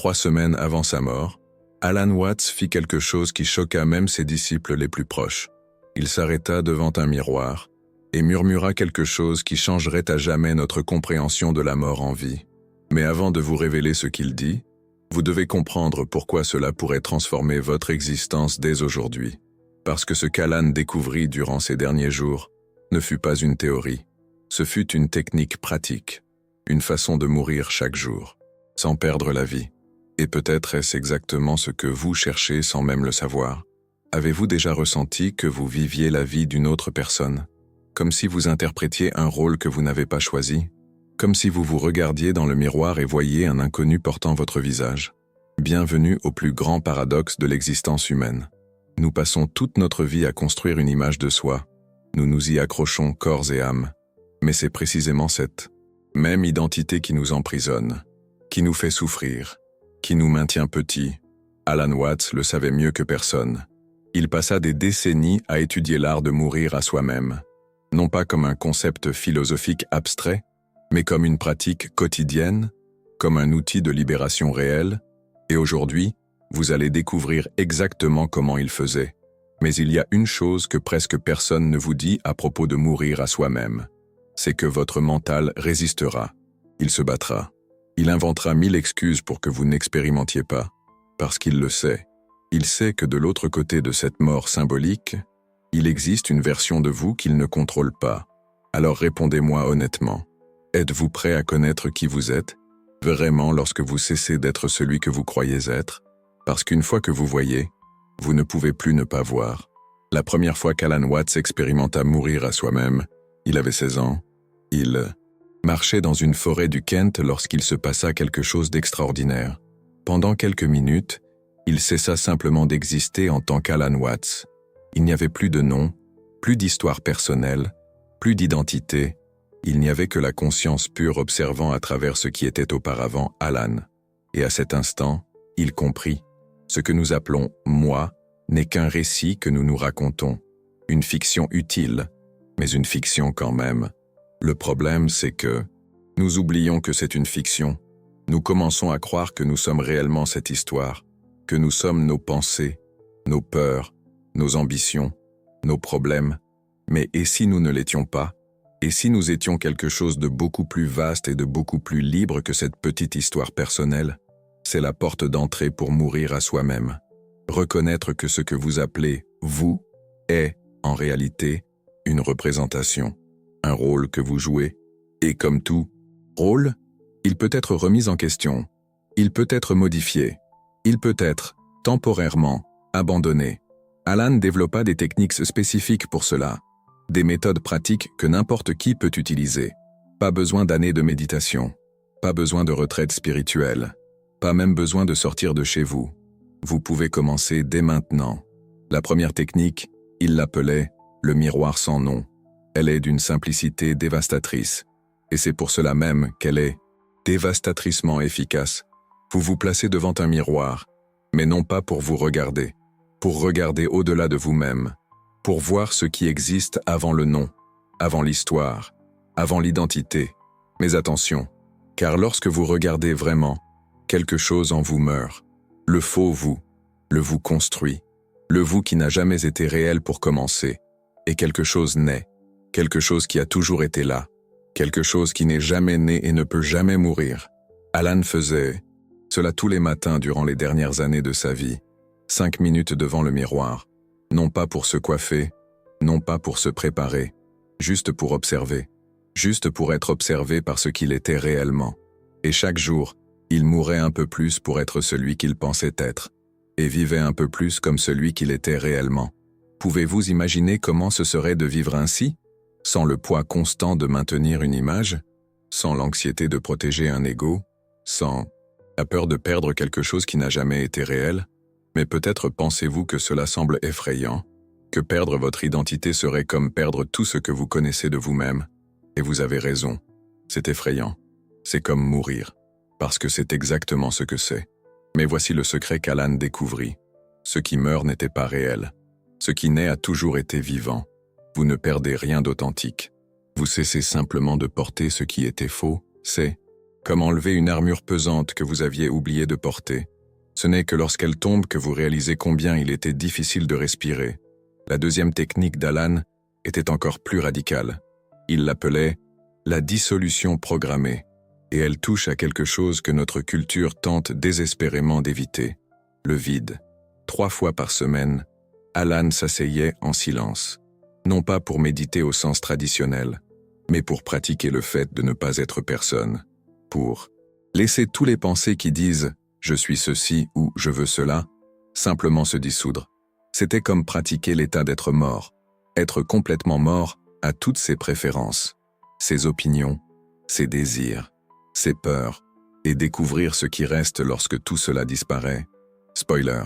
3 semaines avant sa mort, Alan Watts fit quelque chose qui choqua même ses disciples les plus proches. Il s'arrêta devant un miroir et murmura quelque chose qui changerait à jamais notre compréhension de la mort en vie. Mais avant de vous révéler ce qu'il dit, vous devez comprendre pourquoi cela pourrait transformer votre existence dès aujourd'hui. Parce que ce qu'Alan découvrit durant ces derniers jours ne fut pas une théorie, ce fut une technique pratique, une façon de mourir chaque jour, sans perdre la vie. Et peut-être est-ce exactement ce que vous cherchez sans même le savoir. Avez-vous déjà ressenti que vous viviez la vie d'une autre personne, comme si vous interprétiez un rôle que vous n'avez pas choisi, comme si vous vous regardiez dans le miroir et voyiez un inconnu portant votre visage? Bienvenue au plus grand paradoxe de l'existence humaine. Nous passons toute notre vie à construire une image de soi. Nous nous y accrochons corps et âme. Mais c'est précisément cette même identité qui nous emprisonne, qui nous fait souffrir, qui nous maintient petits. Alan Watts le savait mieux que personne. Il passa des décennies à étudier l'art de mourir à soi-même, non pas comme un concept philosophique abstrait, mais comme une pratique quotidienne, comme un outil de libération réelle. Et aujourd'hui, vous allez découvrir exactement comment il faisait. Mais il y a une chose que presque personne ne vous dit à propos de mourir à soi-même. C'est que votre mental résistera. Il se battra. Il inventera 1000 excuses pour que vous n'expérimentiez pas, parce qu'il le sait. Il sait que de l'autre côté de cette mort symbolique, il existe une version de vous qu'il ne contrôle pas. Alors répondez-moi honnêtement. Êtes-vous prêt à connaître qui vous êtes, vraiment lorsque vous cessez d'être celui que vous croyez être? Parce qu'une fois que vous voyez, vous ne pouvez plus ne pas voir. La première fois qu'Alan Watts expérimenta mourir à soi-même, il avait 16 ans. Il marchait dans une forêt du Kent lorsqu'il se passa quelque chose d'extraordinaire. Pendant quelques minutes, il cessa simplement d'exister en tant qu'Alan Watts. Il n'y avait plus de nom, plus d'histoire personnelle, plus d'identité. Il n'y avait que la conscience pure observant à travers ce qui était auparavant Alan. Et à cet instant, il comprit. Ce que nous appelons « moi » n'est qu'un récit que nous nous racontons. Une fiction utile, mais une fiction quand même. Le problème, c'est que nous oublions que c'est une fiction. Nous commençons à croire que nous sommes réellement cette histoire, que nous sommes nos pensées, nos peurs, nos ambitions, nos problèmes. Mais et si nous ne l'étions pas? Et si nous étions quelque chose de beaucoup plus vaste et de beaucoup plus libre que cette petite histoire personnelle? C'est la porte d'entrée pour mourir à soi-même. Reconnaître que ce que vous appelez « vous » est, en réalité, une représentation, un rôle que vous jouez. Et comme tout rôle, il peut être remis en question, il peut être modifié, il peut être, temporairement, abandonné. Alan développa des techniques spécifiques pour cela, des méthodes pratiques que n'importe qui peut utiliser. Pas besoin d'années de méditation, pas besoin de retraite spirituelle. Pas même besoin de sortir de chez vous. Vous pouvez commencer dès maintenant. La première technique, il l'appelait le miroir sans nom. Elle est d'une simplicité dévastatrice. Et c'est pour cela même qu'elle est dévastatricement efficace. Vous vous placez devant un miroir, mais non pas pour vous regarder, pour regarder au-delà de vous-même, pour voir ce qui existe avant le nom, avant l'histoire, avant l'identité. Mais attention, car lorsque vous regardez vraiment, quelque chose en vous meurt. Le faux vous, le vous construit, le vous qui n'a jamais été réel pour commencer. Et quelque chose naît, quelque chose qui a toujours été là, quelque chose qui n'est jamais né et ne peut jamais mourir. Alan faisait cela tous les matins durant les dernières années de sa vie, 5 minutes devant le miroir, non pas pour se coiffer, non pas pour se préparer, juste pour observer, juste pour être observé par ce qu'il était réellement. Et chaque jour, il mourait un peu plus pour être celui qu'il pensait être, et vivait un peu plus comme celui qu'il était réellement. Pouvez-vous imaginer comment ce serait de vivre ainsi, sans le poids constant de maintenir une image, sans l'anxiété de protéger un ego, sans la peur de perdre quelque chose qui n'a jamais été réel? Mais peut-être pensez-vous que cela semble effrayant, que perdre votre identité serait comme perdre tout ce que vous connaissez de vous-même. Et vous avez raison, c'est effrayant, c'est comme mourir. Parce que c'est exactement ce que c'est. Mais voici le secret qu'Alan découvrit. Ce qui meurt n'était pas réel. Ce qui naît a toujours été vivant. Vous ne perdez rien d'authentique. Vous cessez simplement de porter ce qui était faux, c'est Comme enlever une armure pesante que vous aviez oublié de porter. Ce n'est que lorsqu'elle tombe que vous réalisez combien il était difficile de respirer. La deuxième technique d'Alan était encore plus radicale. Il l'appelait la dissolution programmée, et elle touche à quelque chose que notre culture tente désespérément d'éviter, le vide. 3 fois par semaine, Alan s'asseyait en silence, non pas pour méditer au sens traditionnel, mais pour pratiquer le fait de ne pas être personne, pour laisser tous les pensées qui disent « je suis ceci » ou « je veux cela » simplement se dissoudre. C'était comme pratiquer l'état d'être mort, être complètement mort à toutes ses préférences, ses opinions, ses désirs, ses peurs, et découvrir ce qui reste lorsque tout cela disparaît. Spoiler,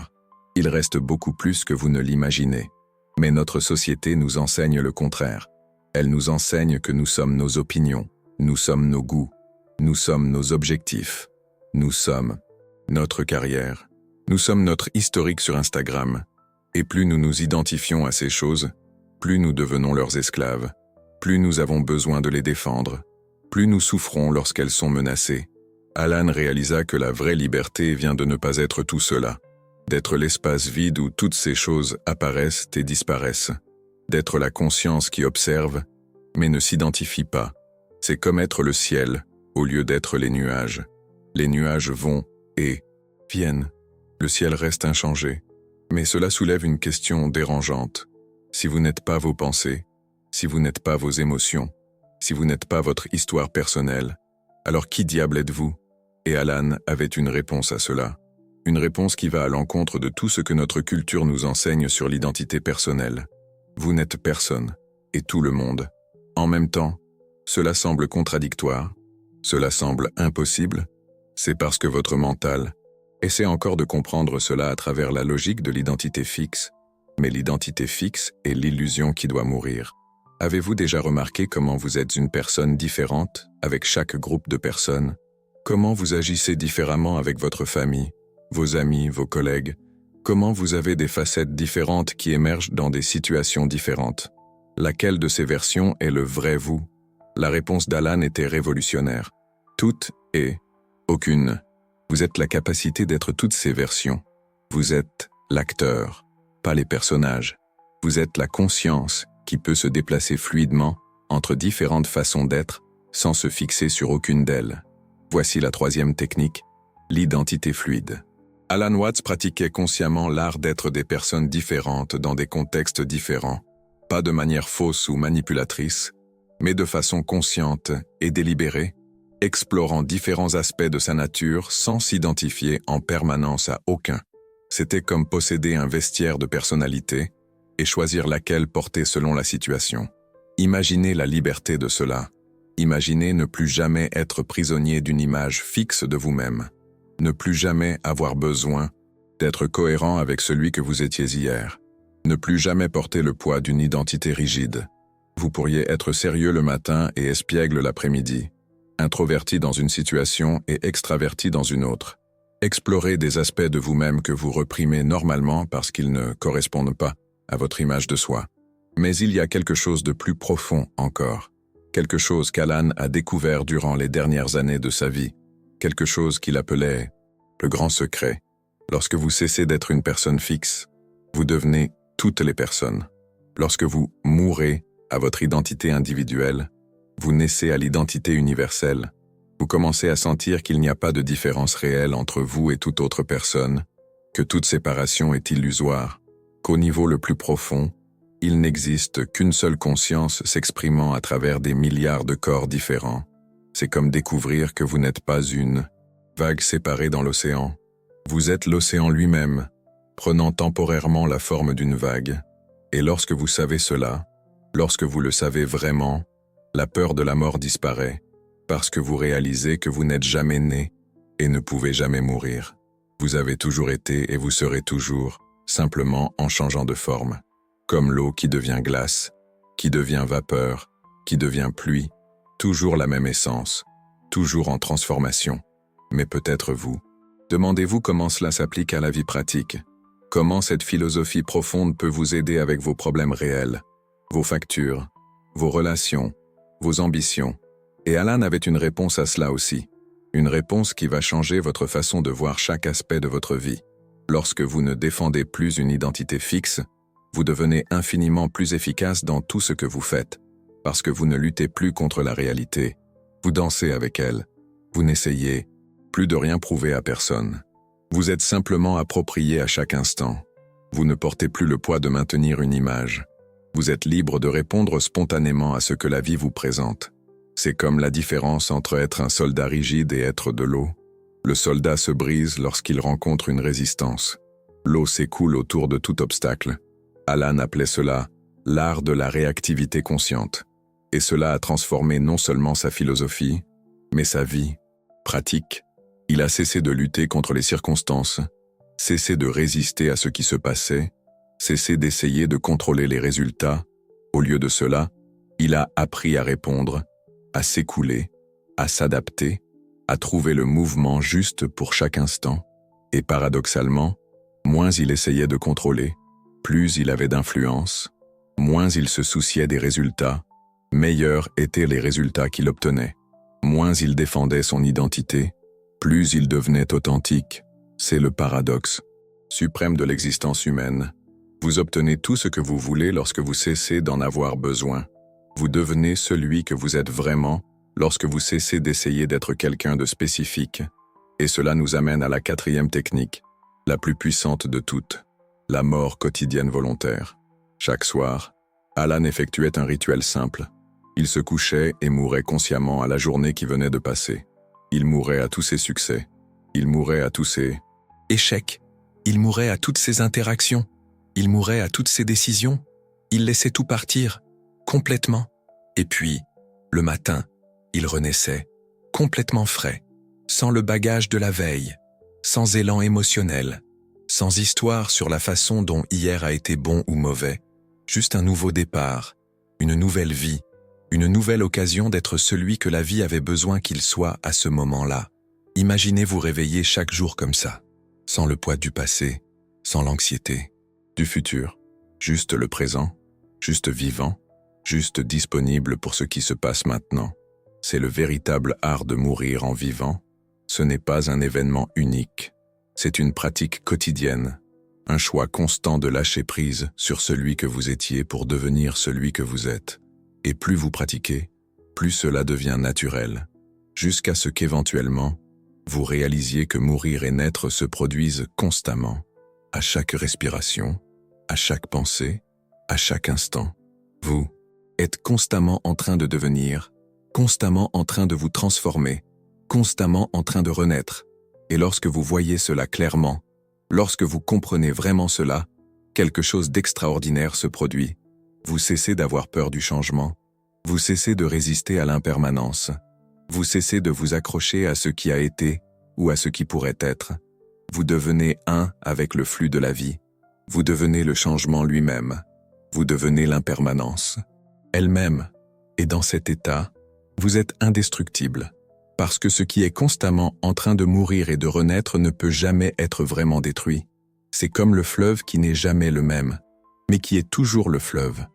il reste beaucoup plus que vous ne l'imaginez. Mais notre société nous enseigne le contraire. Elle nous enseigne que nous sommes nos opinions, nous sommes nos goûts, nous sommes nos objectifs, nous sommes notre carrière, nous sommes notre historique sur Instagram. Et plus nous nous identifions à ces choses, plus nous devenons leurs esclaves, plus nous avons besoin de les défendre, plus nous souffrons lorsqu'elles sont menacées. Alan réalisa que la vraie liberté vient de ne pas être tout cela, d'être l'espace vide où toutes ces choses apparaissent et disparaissent, d'être la conscience qui observe, mais ne s'identifie pas. C'est comme être le ciel, au lieu d'être les nuages. Les nuages vont et viennent. Le ciel reste inchangé. Mais cela soulève une question dérangeante. Si vous n'êtes pas vos pensées, si vous n'êtes pas vos émotions, si vous n'êtes pas votre histoire personnelle, alors qui diable êtes-vous? Et Alan avait une réponse à cela. Une réponse qui va à l'encontre de tout ce que notre culture nous enseigne sur l'identité personnelle. Vous n'êtes personne, et tout le monde. En même temps, cela semble contradictoire, cela semble impossible. C'est parce que votre mental essaie encore de comprendre cela à travers la logique de l'identité fixe, mais l'identité fixe est l'illusion qui doit mourir. Avez-vous déjà remarqué comment vous êtes une personne différente avec chaque groupe de personnes? Comment vous agissez différemment avec votre famille, vos amis, vos collègues? Comment vous avez des facettes différentes qui émergent dans des situations différentes? Laquelle de ces versions est le vrai vous? La réponse d'Alan était révolutionnaire. Toutes et aucune. Vous êtes la capacité d'être toutes ces versions. Vous êtes l'acteur, pas les personnages. Vous êtes la conscience qui peut se déplacer fluidement entre différentes façons d'être sans se fixer sur aucune d'elles. Voici la troisième technique, l'identité fluide. Alan Watts pratiquait consciemment l'art d'être des personnes différentes dans des contextes différents, pas de manière fausse ou manipulatrice, mais de façon consciente et délibérée, explorant différents aspects de sa nature sans s'identifier en permanence à aucun. C'était comme posséder un vestiaire de personnalité et choisir laquelle porter selon la situation. Imaginez la liberté de cela. Imaginez ne plus jamais être prisonnier d'une image fixe de vous-même. Ne plus jamais avoir besoin d'être cohérent avec celui que vous étiez hier. Ne plus jamais porter le poids d'une identité rigide. Vous pourriez être sérieux le matin et espiègle l'après-midi. Introverti dans une situation et extraverti dans une autre. Explorez des aspects de vous-même que vous reprimez normalement parce qu'ils ne correspondent pas à votre image de soi. Mais il y a quelque chose de plus profond encore. Quelque chose qu'Alan a découvert durant les dernières années de sa vie. Quelque chose qu'il appelait le grand secret. Lorsque vous cessez d'être une personne fixe, vous devenez toutes les personnes. Lorsque vous mourrez à votre identité individuelle, vous naissez à l'identité universelle. Vous commencez à sentir qu'il n'y a pas de différence réelle entre vous et toute autre personne, que toute séparation est illusoire, qu'au niveau le plus profond, il n'existe qu'une seule conscience s'exprimant à travers des milliards de corps différents. C'est comme découvrir que vous n'êtes pas une vague séparée dans l'océan. Vous êtes l'océan lui-même, prenant temporairement la forme d'une vague. Et lorsque vous savez cela, lorsque vous le savez vraiment, la peur de la mort disparaît, parce que vous réalisez que vous n'êtes jamais né et ne pouvez jamais mourir. Vous avez toujours été et vous serez toujours, simplement en changeant de forme. Comme l'eau qui devient glace, qui devient vapeur, qui devient pluie, toujours la même essence, toujours en transformation. Mais peut-être vous. Demandez-vous comment cela s'applique à la vie pratique. Comment cette philosophie profonde peut vous aider avec vos problèmes réels, vos factures, vos relations, vos ambitions. Et Alan avait une réponse à cela aussi. Une réponse qui va changer votre façon de voir chaque aspect de votre vie. Lorsque vous ne défendez plus une identité fixe, vous devenez infiniment plus efficace dans tout ce que vous faites, parce que vous ne luttez plus contre la réalité, vous dansez avec elle, vous n'essayez plus de rien prouver à personne. Vous êtes simplement approprié à chaque instant. Vous ne portez plus le poids de maintenir une image. Vous êtes libre de répondre spontanément à ce que la vie vous présente. C'est comme la différence entre être un soldat rigide et être de l'eau. Le soldat se brise lorsqu'il rencontre une résistance. L'eau s'écoule autour de tout obstacle. Alan appelait cela l'art de la réactivité consciente. Et cela a transformé non seulement sa philosophie, mais sa vie pratique. Il a cessé de lutter contre les circonstances, cessé de résister à ce qui se passait, cessé d'essayer de contrôler les résultats. Au lieu de cela, il a appris à répondre, à s'écouler, à s'adapter, à trouver le mouvement juste pour chaque instant. Et paradoxalement, moins il essayait de contrôler, plus il avait d'influence, moins il se souciait des résultats, meilleurs étaient les résultats qu'il obtenait. Moins il défendait son identité, plus il devenait authentique. C'est le paradoxe suprême de l'existence humaine. Vous obtenez tout ce que vous voulez lorsque vous cessez d'en avoir besoin. Vous devenez celui que vous êtes vraiment lorsque vous cessez d'essayer d'être quelqu'un de spécifique. Et cela nous amène à la 4e technique, la plus puissante de toutes, la mort quotidienne volontaire. Chaque soir, Alan effectuait un rituel simple. Il se couchait et mourait consciemment à la journée qui venait de passer. Il mourait à tous ses succès. Il mourait à tous ses échecs. Il mourait à toutes ses interactions. Il mourait à toutes ses décisions. Il laissait tout partir, complètement. Et puis, le matin, il renaissait, complètement frais, sans le bagage de la veille, sans élan émotionnel, sans histoire sur la façon dont hier a été bon ou mauvais, juste un nouveau départ, une nouvelle vie, une nouvelle occasion d'être celui que la vie avait besoin qu'il soit à ce moment-là. Imaginez vous réveiller chaque jour comme ça, sans le poids du passé, sans l'anxiété du futur, juste le présent, juste vivant, juste disponible pour ce qui se passe maintenant. C'est le véritable art de mourir en vivant. Ce n'est pas un événement unique, c'est une pratique quotidienne, un choix constant de lâcher prise sur celui que vous étiez pour devenir celui que vous êtes. Et plus vous pratiquez, plus cela devient naturel, jusqu'à ce qu'éventuellement, vous réalisiez que mourir et naître se produisent constamment, à chaque respiration, à chaque pensée, à chaque instant. Vous êtes constamment en train de devenir, constamment en train de vous transformer, constamment en train de renaître. Et lorsque vous voyez cela clairement, lorsque vous comprenez vraiment cela, quelque chose d'extraordinaire se produit. Vous cessez d'avoir peur du changement. Vous cessez de résister à l'impermanence. Vous cessez de vous accrocher à ce qui a été ou à ce qui pourrait être. Vous devenez un avec le flux de la vie. Vous devenez le changement lui-même. Vous devenez l'impermanence elle-même. Et dans cet état, vous êtes indestructible. Parce que ce qui est constamment en train de mourir et de renaître ne peut jamais être vraiment détruit. C'est comme le fleuve qui n'est jamais le même, mais qui est toujours le fleuve.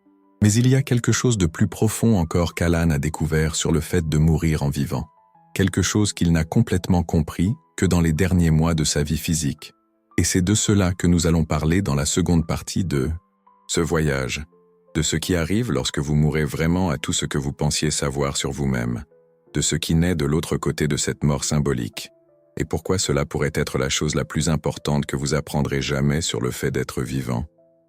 Mais il y a quelque chose de plus profond encore qu'Alan a découvert sur le fait de mourir en vivant. Quelque chose qu'il n'a complètement compris que dans les derniers mois de sa vie physique. Et c'est de cela que nous allons parler dans la seconde partie de ce voyage, de ce qui arrive lorsque vous mourrez vraiment à tout ce que vous pensiez savoir sur vous-même, de ce qui naît de l'autre côté de cette mort symbolique, et pourquoi cela pourrait être la chose la plus importante que vous apprendrez jamais sur le fait d'être vivant.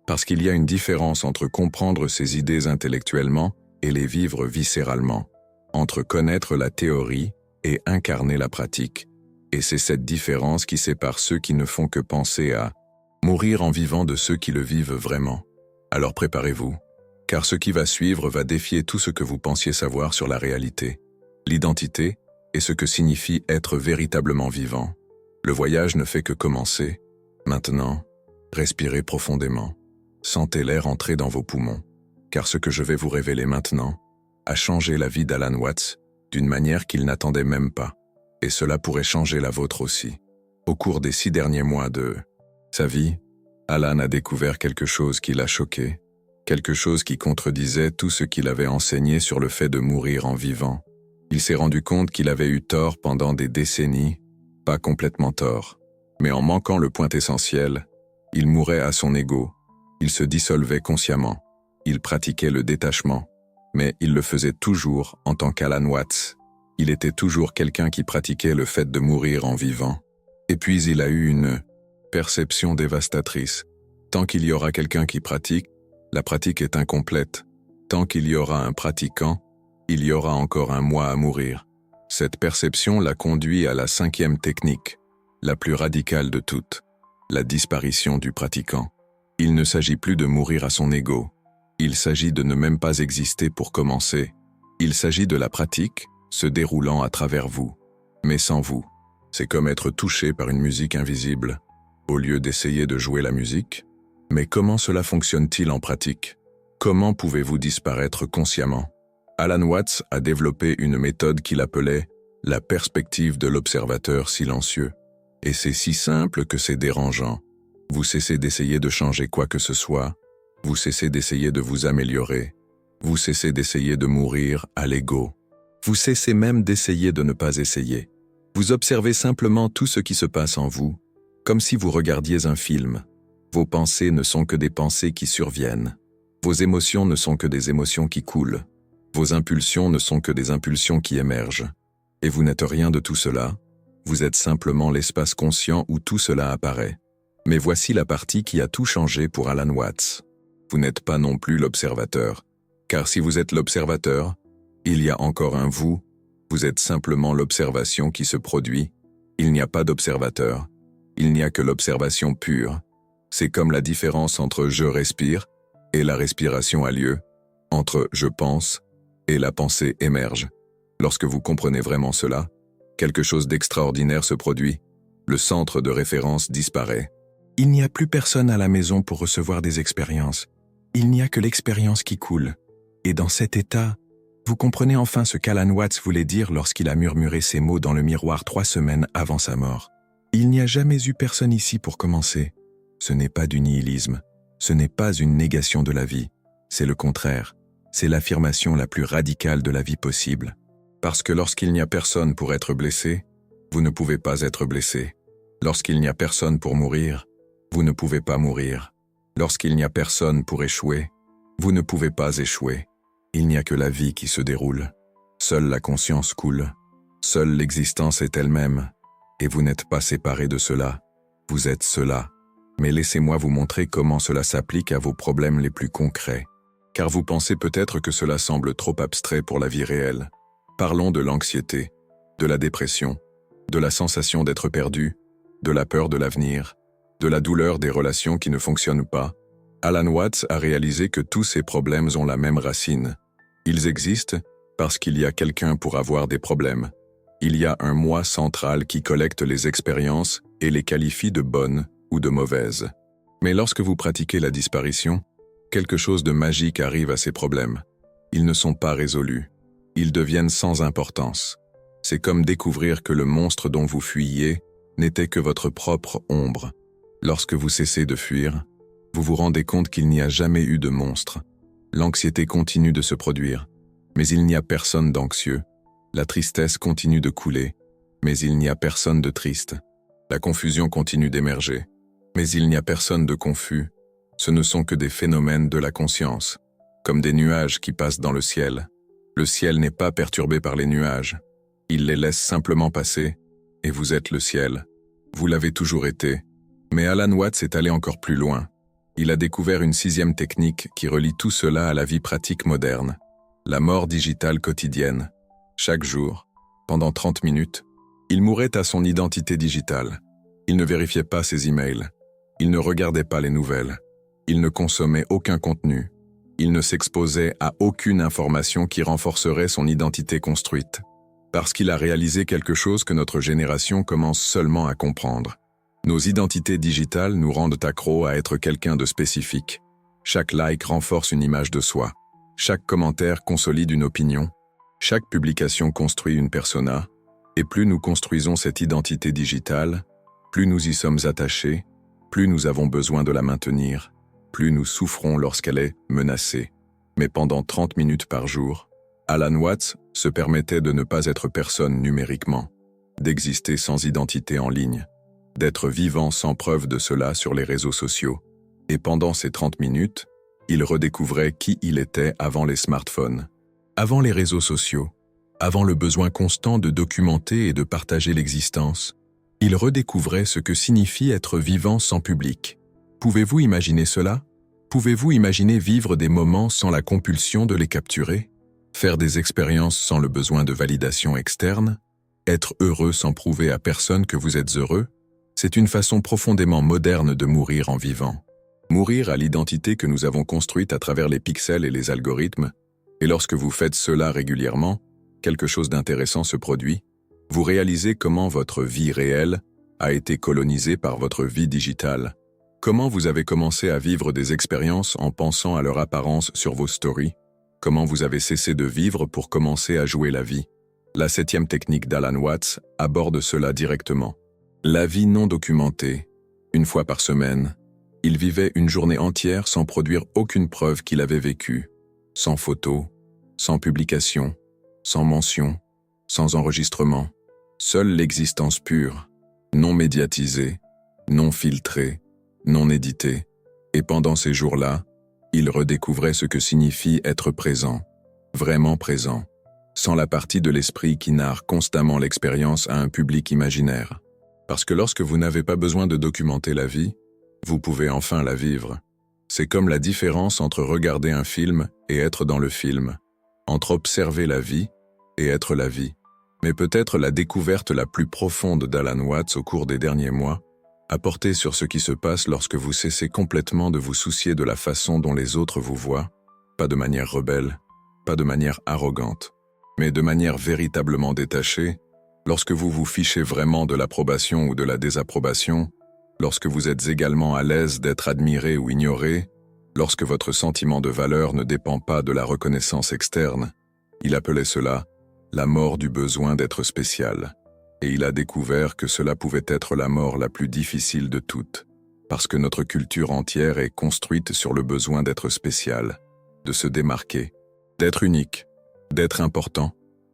Parce qu'il y a une différence entre comprendre ces idées intellectuellement et les vivre viscéralement, entre connaître la théorie et incarner la pratique. Et c'est cette différence qui sépare ceux qui ne font que penser à mourir en vivant de ceux qui le vivent vraiment. Alors préparez-vous, car ce qui va suivre va défier tout ce que vous pensiez savoir sur la réalité, l'identité et ce que signifie être véritablement vivant. Le voyage ne fait que commencer. Maintenant, respirez profondément. Sentez l'air entrer dans vos poumons, car ce que je vais vous révéler maintenant a changé la vie d'Alan Watts d'une manière qu'il n'attendait même pas, et cela pourrait changer la vôtre aussi. Au cours des 6 derniers mois de sa vie, Alan a découvert quelque chose qui l'a choqué, quelque chose qui contredisait tout ce qu'il avait enseigné sur le fait de mourir en vivant. Il s'est rendu compte qu'il avait eu tort pendant des décennies, pas complètement tort, mais en manquant le point essentiel, il mourait à son ego, il se dissolvait consciemment, il pratiquait le détachement, mais il le faisait toujours en tant qu'Alan Watts. Il était toujours quelqu'un qui pratiquait le fait de mourir en vivant. Et puis il a eu une perception dévastatrice. Tant qu'il y aura quelqu'un qui pratique, la pratique est incomplète. Tant qu'il y aura un pratiquant, il y aura encore un moi à mourir. Cette perception l'a conduit à la 5e technique, la plus radicale de toutes, la disparition du pratiquant. Il ne s'agit plus de mourir à son ego. Il s'agit de ne même pas exister pour commencer. Il s'agit de la pratique se déroulant à travers vous, mais sans vous. C'est comme être touché par une musique invisible, au lieu d'essayer de jouer la musique. Mais comment cela fonctionne-t-il en pratique? Comment pouvez-vous disparaître consciemment? Alan Watts a développé une méthode qu'il appelait la perspective de l'observateur silencieux. Et c'est si simple que c'est dérangeant. Vous cessez d'essayer de changer quoi que ce soit, vous cessez d'essayer de vous améliorer, vous cessez d'essayer de mourir à l'ego, vous cessez même d'essayer de ne pas essayer. Vous observez simplement tout ce qui se passe en vous, comme si vous regardiez un film. Vos pensées ne sont que des pensées qui surviennent. Vos émotions ne sont que des émotions qui coulent. Vos impulsions ne sont que des impulsions qui émergent. Et vous n'êtes rien de tout cela. Vous êtes simplement l'espace conscient où tout cela apparaît. Mais voici la partie qui a tout changé pour Alan Watts. Vous n'êtes pas non plus l'observateur. Car si vous êtes l'observateur, il y a encore un vous. Vous êtes simplement l'observation qui se produit. Il n'y a pas d'observateur. Il n'y a que l'observation pure. C'est comme la différence entre je respire et la respiration a lieu, entre je pense et la pensée émerge. Lorsque vous comprenez vraiment cela, quelque chose d'extraordinaire se produit. Le centre de référence disparaît. Il n'y a plus personne à la maison pour recevoir des expériences. Il n'y a que l'expérience qui coule. Et dans cet état, vous comprenez enfin ce qu'Alan Watts voulait dire lorsqu'il a murmuré ces mots dans le miroir 3 semaines avant sa mort. Il n'y a jamais eu personne ici pour commencer. Ce n'est pas du nihilisme. Ce n'est pas une négation de la vie. C'est le contraire. C'est l'affirmation la plus radicale de la vie possible. Parce que lorsqu'il n'y a personne pour être blessé, vous ne pouvez pas être blessé. Lorsqu'il n'y a personne pour mourir, vous ne pouvez pas mourir. Lorsqu'il n'y a personne pour échouer, vous ne pouvez pas échouer. Il n'y a que la vie qui se déroule. Seule la conscience coule. Seule l'existence est elle-même. Et vous n'êtes pas séparé de cela. Vous êtes cela. Mais laissez-moi vous montrer comment cela s'applique à vos problèmes les plus concrets. Car vous pensez peut-être que cela semble trop abstrait pour la vie réelle. Parlons de l'anxiété, de la dépression, de la sensation d'être perdu, de la peur de l'avenir, de la douleur des relations qui ne fonctionnent pas. Alan Watts a réalisé que tous ces problèmes ont la même racine. Ils existent parce qu'il y a quelqu'un pour avoir des problèmes. Il y a un moi central qui collecte les expériences et les qualifie de bonnes ou de mauvaises. Mais lorsque vous pratiquez la disparition, quelque chose de magique arrive à ces problèmes. Ils ne sont pas résolus. Ils deviennent sans importance. C'est comme découvrir que le monstre dont vous fuyiez n'était que votre propre ombre. Lorsque vous cessez de fuir, vous vous rendez compte qu'il n'y a jamais eu de monstre. L'anxiété continue de se produire, mais il n'y a personne d'anxieux. La tristesse continue de couler, mais il n'y a personne de triste. La confusion continue d'émerger, mais il n'y a personne de confus. Ce ne sont que des phénomènes de la conscience, comme des nuages qui passent dans le ciel. Le ciel n'est pas perturbé par les nuages. Il les laisse simplement passer, et vous êtes le ciel. Vous l'avez toujours été. Mais Alan Watts est allé encore plus loin. Il a découvert une 6e technique qui relie tout cela à la vie pratique moderne. La mort digitale quotidienne. Chaque jour, pendant 30 minutes, il mourait à son identité digitale. Il ne vérifiait pas ses emails. Il ne regardait pas les nouvelles. Il ne consommait aucun contenu. Il ne s'exposait à aucune information qui renforcerait son identité construite. Parce qu'il a réalisé quelque chose que notre génération commence seulement à comprendre. Nos identités digitales nous rendent accros à être quelqu'un de spécifique. Chaque like renforce une image de soi. Chaque commentaire consolide une opinion. Chaque publication construit une persona. Et plus nous construisons cette identité digitale, plus nous y sommes attachés, plus nous avons besoin de la maintenir, plus nous souffrons lorsqu'elle est menacée. Mais pendant 30 minutes par jour, Alan Watts se permettait de ne pas être personne numériquement, d'exister sans identité en ligne, d'être vivant sans preuve de cela sur les réseaux sociaux. Et pendant ces 30 minutes, il redécouvrait qui il était avant les smartphones, avant les réseaux sociaux, avant le besoin constant de documenter et de partager l'existence. Il redécouvrait ce que signifie être vivant sans public. Pouvez-vous imaginer cela? Pouvez-vous imaginer vivre des moments sans la compulsion de les capturer? Faire des expériences sans le besoin de validation externe? Être heureux sans prouver à personne que vous êtes heureux? C'est une façon profondément moderne de mourir en vivant. Mourir à l'identité que nous avons construite à travers les pixels et les algorithmes, et lorsque vous faites cela régulièrement, quelque chose d'intéressant se produit. Vous réalisez comment votre vie réelle a été colonisée par votre vie digitale. Comment vous avez commencé à vivre des expériences en pensant à leur apparence sur vos stories. Comment vous avez cessé de vivre pour commencer à jouer la vie. La 7e technique d'Alan Watts aborde cela directement. La vie non documentée. Une fois par semaine, il vivait une journée entière sans produire aucune preuve qu'il avait vécu. Sans photo, sans publication, sans mention, sans enregistrement. Seule l'existence pure, non médiatisée, non filtrée, non éditée. Et pendant ces jours-là, il redécouvrait ce que signifie être présent, vraiment présent, sans la partie de l'esprit qui narre constamment l'expérience à un public imaginaire. Parce que lorsque vous n'avez pas besoin de documenter la vie, vous pouvez enfin la vivre. C'est comme la différence entre regarder un film et être dans le film, entre observer la vie et être la vie. Mais peut-être la découverte la plus profonde d'Alan Watts au cours des derniers mois a porté sur ce qui se passe lorsque vous cessez complètement de vous soucier de la façon dont les autres vous voient, pas de manière rebelle, pas de manière arrogante, mais de manière véritablement détachée, lorsque vous vous fichez vraiment de l'approbation ou de la désapprobation, lorsque vous êtes également à l'aise d'être admiré ou ignoré, lorsque votre sentiment de valeur ne dépend pas de la reconnaissance externe. Il appelait cela la mort du besoin d'être spécial. Et il a découvert que cela pouvait être la mort la plus difficile de toutes, parce que notre culture entière est construite sur le besoin d'être spécial, de se démarquer, d'être unique, d'être important.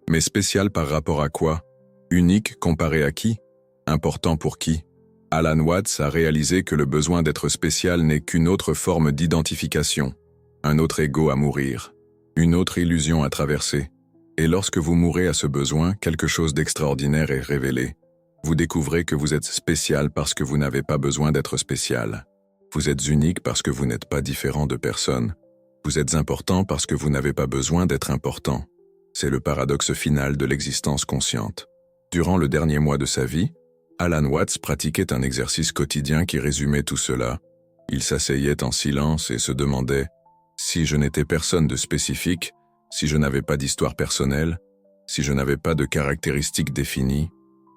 Mais spécial par rapport à quoi? Unique comparé à qui? Important pour qui? Alan Watts a réalisé que le besoin d'être spécial n'est qu'une autre forme d'identification, un autre ego à mourir, une autre illusion à traverser. Et lorsque vous mourrez à ce besoin, quelque chose d'extraordinaire est révélé. Vous découvrez que vous êtes spécial parce que vous n'avez pas besoin d'être spécial. Vous êtes unique parce que vous n'êtes pas différent de personne. Vous êtes important parce que vous n'avez pas besoin d'être important. C'est le paradoxe final de l'existence consciente. Durant le dernier mois de sa vie, Alan Watts pratiquait un exercice quotidien qui résumait tout cela. Il s'asseyait en silence et se demandait « Si je n'étais personne de spécifique, si je n'avais pas d'histoire personnelle, si je n'avais pas de caractéristiques définies,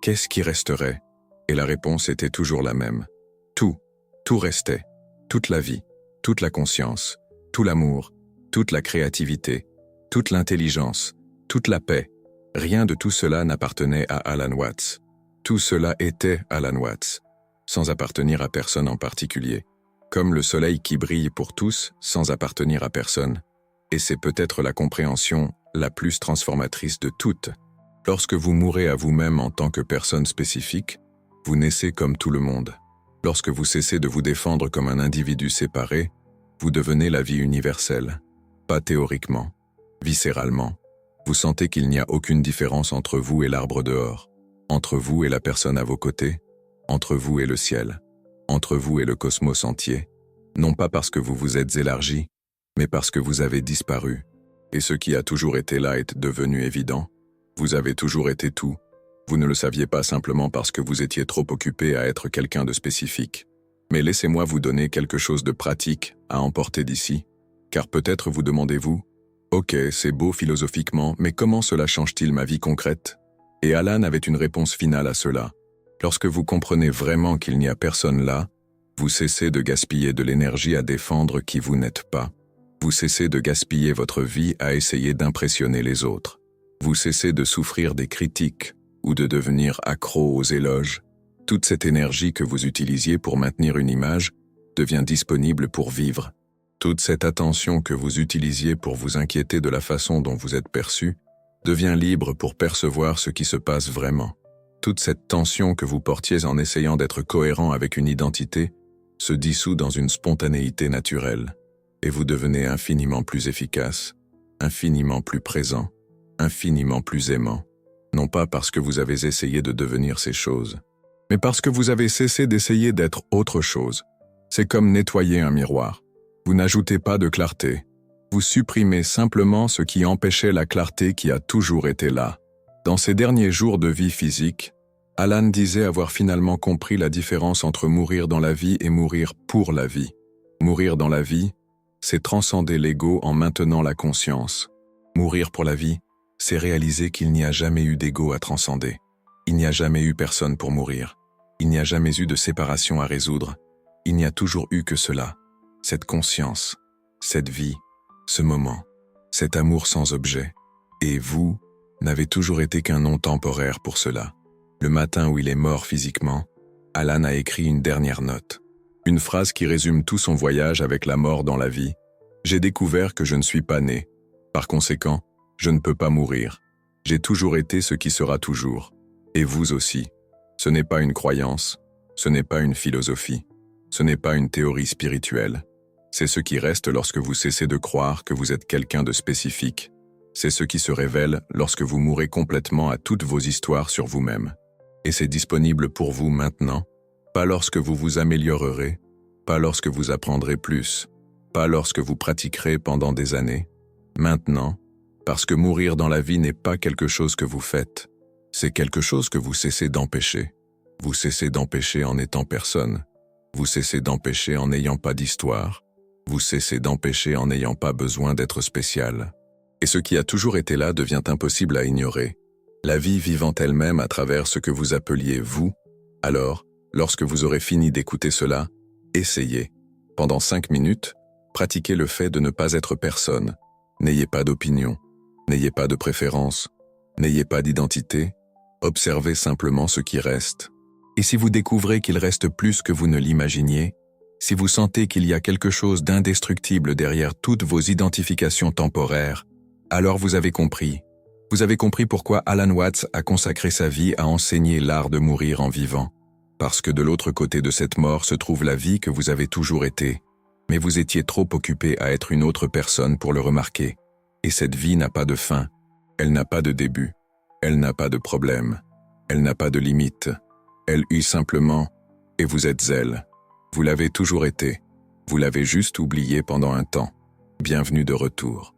qu'est-ce qui resterait ?» Et la réponse était toujours la même. Tout restait. Toute la vie, toute la conscience, tout l'amour, toute la créativité, toute l'intelligence, toute la paix. Rien de tout cela n'appartenait à Alan Watts. Tout cela était Alan Watts, sans appartenir à personne en particulier. Comme le soleil qui brille pour tous, sans appartenir à personne. Et c'est peut-être la compréhension la plus transformatrice de toutes. Lorsque vous mourrez à vous-même en tant que personne spécifique, vous naissez comme tout le monde. Lorsque vous cessez de vous défendre comme un individu séparé, vous devenez la vie universelle. Pas théoriquement, viscéralement. Vous sentez qu'il n'y a aucune différence entre vous et l'arbre dehors, entre vous et la personne à vos côtés, entre vous et le ciel, entre vous et le cosmos entier. Non pas parce que vous vous êtes élargi, mais parce que vous avez disparu, et ce qui a toujours été là est devenu évident. Vous avez toujours été tout. Vous ne le saviez pas simplement parce que vous étiez trop occupé à être quelqu'un de spécifique. Mais laissez-moi vous donner quelque chose de pratique à emporter d'ici, car peut-être vous demandez-vous, « Ok, c'est beau philosophiquement, mais comment cela change-t-il ma vie concrète ?» Et Alan avait une réponse finale à cela. Lorsque vous comprenez vraiment qu'il n'y a personne là, vous cessez de gaspiller de l'énergie à défendre qui vous n'êtes pas. Vous cessez de gaspiller votre vie à essayer d'impressionner les autres. Vous cessez de souffrir des critiques ou de devenir accro aux éloges. Toute cette énergie que vous utilisiez pour maintenir une image devient disponible pour vivre. Toute cette attention que vous utilisiez pour vous inquiéter de la façon dont vous êtes perçu devient libre pour percevoir ce qui se passe vraiment. Toute cette tension que vous portiez en essayant d'être cohérent avec une identité se dissout dans une spontanéité naturelle, et vous devenez infiniment plus efficace, infiniment plus présent, infiniment plus aimant, non pas parce que vous avez essayé de devenir ces choses, mais parce que vous avez cessé d'essayer d'être autre chose. C'est comme nettoyer un miroir. Vous n'ajoutez pas de clarté. Vous supprimez simplement ce qui empêchait la clarté qui a toujours été là. Dans ses derniers jours de vie physique, Alan disait avoir finalement compris la différence entre mourir dans la vie et mourir pour la vie. Mourir dans la vie, c'est transcender l'ego en maintenant la conscience. Mourir pour la vie, c'est réaliser qu'il n'y a jamais eu d'ego à transcender. Il n'y a jamais eu personne pour mourir. Il n'y a jamais eu de séparation à résoudre. Il n'y a toujours eu que cela. Cette conscience, cette vie, ce moment, cet amour sans objet. Et vous n'avez toujours été qu'un nom temporaire pour cela. Le matin où il est mort physiquement, Alan a écrit une dernière note. Une phrase qui résume tout son voyage avec la mort dans la vie. J'ai découvert que je ne suis pas né. Par conséquent, je ne peux pas mourir. J'ai toujours été ce qui sera toujours. Et vous aussi. Ce n'est pas une croyance, ce n'est pas une philosophie, ce n'est pas une théorie spirituelle. C'est ce qui reste lorsque vous cessez de croire que vous êtes quelqu'un de spécifique. C'est ce qui se révèle lorsque vous mourrez complètement à toutes vos histoires sur vous-même. Et c'est disponible pour vous maintenant, pas lorsque vous vous améliorerez, pas lorsque vous apprendrez plus, pas lorsque vous pratiquerez pendant des années. Maintenant, parce que mourir dans la vie n'est pas quelque chose que vous faites, c'est quelque chose que vous cessez d'empêcher. Vous cessez d'empêcher en n'étant personne. Vous cessez d'empêcher en n'ayant pas d'histoire. Vous cessez d'empêcher en n'ayant pas besoin d'être spécial. Et ce qui a toujours été là devient impossible à ignorer. La vie vivant elle-même à travers ce que vous appeliez vous. Alors, lorsque vous aurez fini d'écouter cela, essayez. Pendant 5 minutes, pratiquez le fait de ne pas être personne. N'ayez pas d'opinion. N'ayez pas de préférence. N'ayez pas d'identité. Observez simplement ce qui reste. Et si vous découvrez qu'il reste plus que vous ne l'imaginiez, si vous sentez qu'il y a quelque chose d'indestructible derrière toutes vos identifications temporaires, alors vous avez compris. Vous avez compris pourquoi Alan Watts a consacré sa vie à enseigner l'art de mourir en vivant. Parce que de l'autre côté de cette mort se trouve la vie que vous avez toujours été. Mais vous étiez trop occupé à être une autre personne pour le remarquer. Et cette vie n'a pas de fin. Elle n'a pas de début. Elle n'a pas de problème. Elle n'a pas de limite. Elle eut simplement, et vous êtes elle. Vous l'avez toujours été. Vous l'avez juste oublié pendant un temps. Bienvenue de retour.